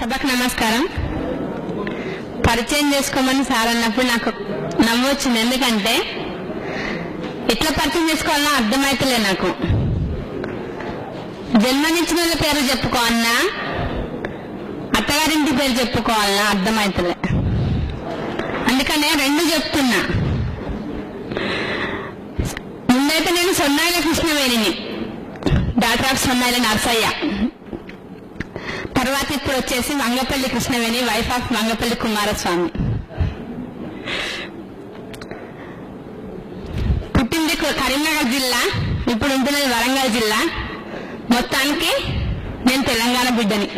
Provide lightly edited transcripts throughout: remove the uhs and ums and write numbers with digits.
సభకు నమస్కారం. పరిచయం చేసుకోమని సార్ అన్నప్పుడు నాకు నవ్వు వచ్చింది. ఎందుకంటే ఎట్లా పరిచయం చేసుకోవాలన్నా అర్థమైతలే నాకు. జన్మనిచ్చిన వాళ్ళ పేరు చెప్పుకోవాలన్నా, అత్తగారింటి పేరు చెప్పుకోవాలన్నా అర్థమైతలే. అందుకనే రెండు చెప్తున్నా. ముందైతే నేను సొన్నాయిల కృష్ణవేణిని, డాక్టర్ ఆఫ్ సొన్నాయిల నర్సయ్య. తర్వాత ఇప్పుడు వచ్చేసి వంగపల్లి కృష్ణవేణి, వైఫ్ ఆఫ్ వంగపల్లి కుమారస్వామి. పుట్టింది కరీంనగర్ జిల్లా, ఇప్పుడు ఉంటున్నది వరంగల్ జిల్లా. మొత్తానికి నేను తెలంగాణ బిడ్డని.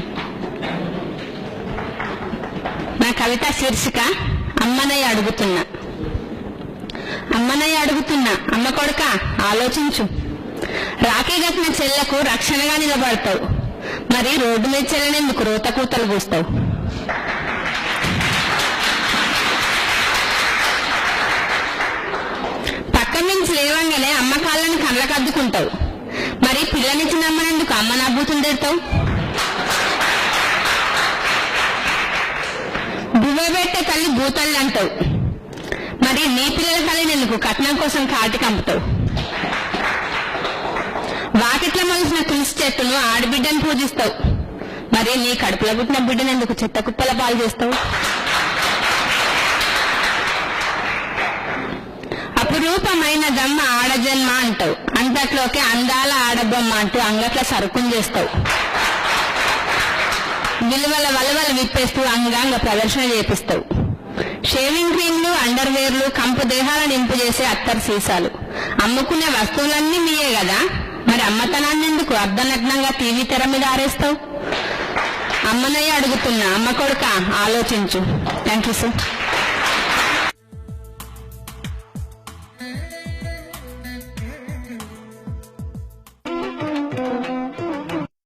నా కవిత శీర్షిక అమ్మనయ్య అడుగుతున్నా. అమ్మనయ్య అడుగుతున్నా, అమ్మ కొడుక ఆలోచించు. రాఖీ కట్టిన చెల్లకు రక్షణగా నిలబడతావు, మరి రోడ్డు మీద చెల్లెనెందుకు రోత కూతలు కూస్తావు? పక్క నుంచి లేవంగానే అమ్మ కాళ్ళని కళ్ళకు అద్దుకుంటావు, మరి పిల్లనిచ్చిన అమ్మనెందుకు అమ్మ నవ్వుతుంది తిడతావు? బువ్వ పెట్టే తల్లి భూతల్లి అంటావు, మరి నీ పిల్లల తల్లిని ఎందుకు కట్నం కోసం కాటి కంపుతావు? వాకిట్ల మొలిసిన తులసి చెట్టును ఆడబిడ్డను పూజిస్తావు, మరి నీ కడుపులో పుట్టిన బిడ్డను ఎందుకు చెత్త కుప్పల పాలు చేస్తావు? అపురూపమైన దమ్మ ఆడజన్మ అంటావు, అంతట్లోకి అందాల ఆడబొమ్మ అంటూ అంగట్ల సరుకుని చేస్తావు. విలువల వలవలు విప్పేస్తూ అంగాంగ ప్రదర్శన చేపిస్తావు. షేవింగ్ క్రీమ్లు, అండర్ వేర్లు, కంపు దేహాలను ఇంపు చేసే అత్తరు సీసాలు, అమ్ముకునే వస్తువులన్నీ మీయే కదా, మరి అమ్మతనాన్ని ఎందుకు అర్ధనగ్నంగా టీవీ తెర మీద ఆరేస్తావు? అమ్మనయ్య అడుగుతున్నా, అమ్మ కొడుక ఆలోచించు. Thank you sir.